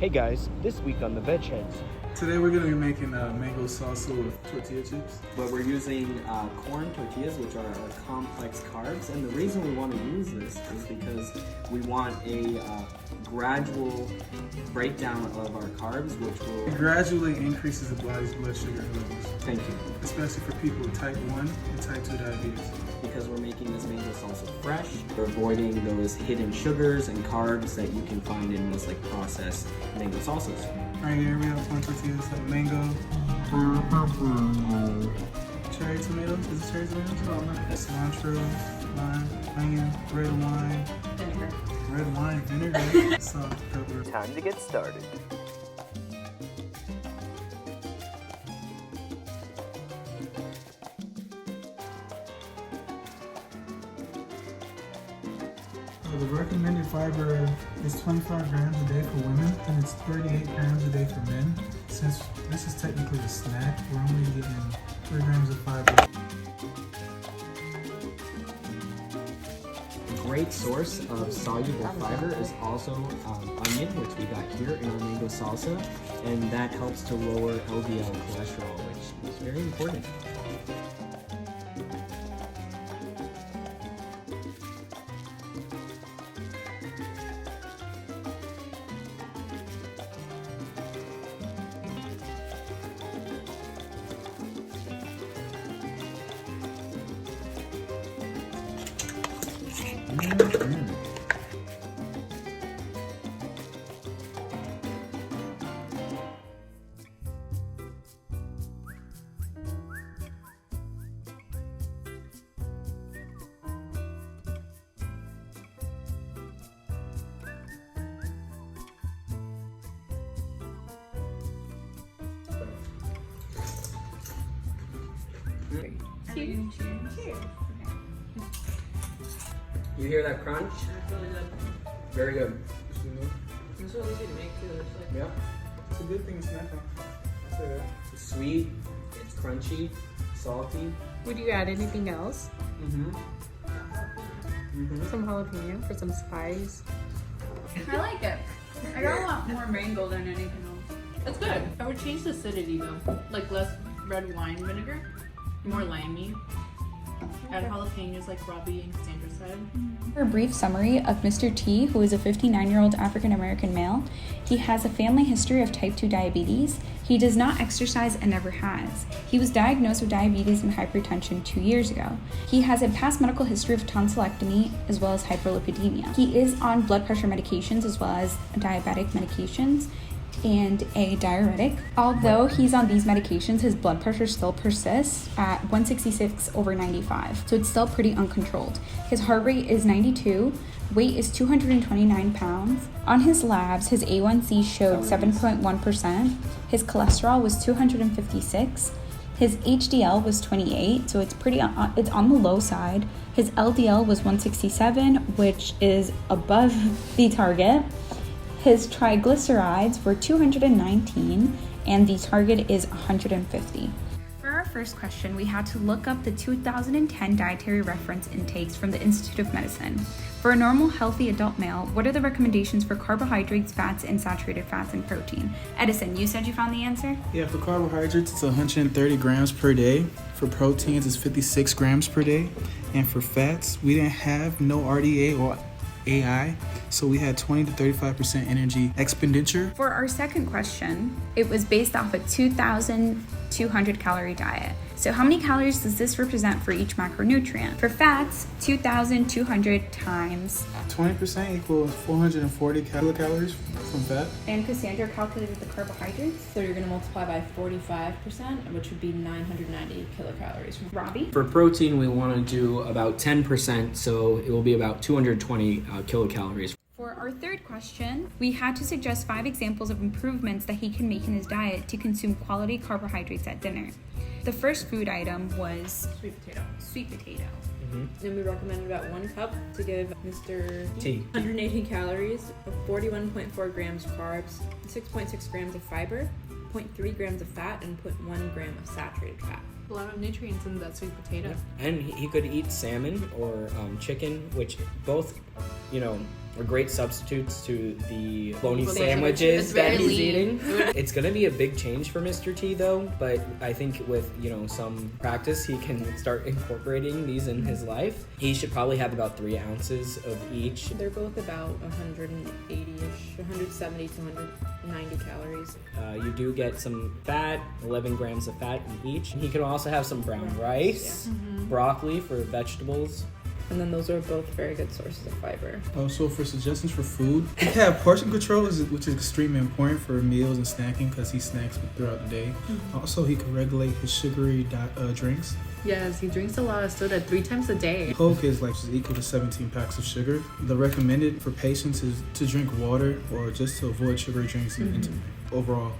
Hey guys, this week on the Veg Heads. Today we're going to be making mango salsa with tortilla chips. But we're using corn tortillas, which are complex carbs. And the reason we want to use this is because we want a gradual breakdown of our carbs, which will... It gradually increases the body's blood sugar levels. Thank you. Especially for people with type 1 and type 2 diabetes. Because we're making this mango salsa fresh, we're avoiding those hidden sugars and carbs that you can find in most like processed mango salsas. Right here we have corn tortillas, have mango, cherry tomatoes. Is it cherry tomatoes? Oh, no. Cilantro, lime, onion, red wine, Vinegar. red wine, vinegar, salt, pepper. Time to get started. The recommended fiber is 25 grams a day for women, and it's 38 grams a day for men. Since this is technically a snack, we're only getting 3 grams of fiber. A great source of soluble fiber is also onion, which we got here in our mango salsa, and that helps to lower LDL cholesterol, which is very important. Cheers. Cheers. You hear that crunch? That's really good. Very good. It's really easy to make too. It's like Yeah. It's a good thing to snack on. I'll say that. It's sweet, it's crunchy, salty. Would you add anything else? Mm-hmm. Some jalapeno for some spice? I like it. I don't want more mango than anything else. It's good. I would change the acidity though. Like less red wine vinegar, more limey. Add jalapenos like Robbie and Cassandra said. For a brief summary of Mr. T, who is a 59-year-old African-American male, he has a family history of type 2 diabetes. He does not exercise and never has. He was diagnosed with diabetes and hypertension 2 years ago. He has a past medical history of tonsillectomy as well as hyperlipidemia. He is on blood pressure medications as well as diabetic medications and a diuretic. Although he's on these medications, his blood pressure still persists at 166/95, so it's still pretty uncontrolled. His heart rate is 92, weight is 229 pounds. On his labs, his A1C showed 7.1%, his cholesterol was 256, his HDL was 28, so it's it's on the low side. His LDL was 167, which is above the target. His triglycerides were 219, and the target is 150. For our first question, we had to look up the 2010 dietary reference intakes from the Institute of Medicine. For a normal, healthy adult male, what are the recommendations for carbohydrates, fats, and saturated fats and protein? Edison, you said you found the answer? Yeah, for carbohydrates, it's 130 grams per day. For proteins, it's 56 grams per day. And for fats, we didn't have no RDA or AI, so we had 20 to 35% energy expenditure. For our second question, it was based off a 2,200 calorie diet. So how many calories does this represent for each macronutrient? For fats, 2,200 times 20% equals 440 kilocalories from fat. And Cassandra calculated the carbohydrates. So you're gonna multiply by 45%, which would be 990 kilocalories. Robbie? For protein, we want to do about 10%, so it will be about 220 kilocalories. For our third question, we had to suggest 5 examples of improvements that he can make in his diet to consume quality carbohydrates at dinner. The first food item was Sweet potato. sweet potato. Then we recommended about 1 cup to give Mr. T. 180 calories, 41.4 grams of carbs, 6.6 grams of fiber, 0.3 grams of fat, and 0.1 gram of saturated fat. A lot of nutrients in that sweet potato. And he could eat salmon or chicken, which both, are great substitutes to the bologna It's sandwiches very that he's lean. eating. It's gonna be a big change for Mr. T though, but I think with some practice he can start incorporating these in his life. He should probably have about 3 ounces of each. They're both about 180-ish, 170 to 190 calories. You do get some fat, 11 grams of fat in each. He can also have some brown rice, broccoli for vegetables. And then those are both very good sources of fiber. Also, for suggestions for food, he have portion control, which is extremely important for meals and snacking because he snacks throughout the day. Also, he can regulate his sugary drinks. Yes, he drinks a lot of soda 3 times a day. Coke is equal to 17 packs of sugar. The recommended for patients is to drink water or just to avoid sugary drinks overall.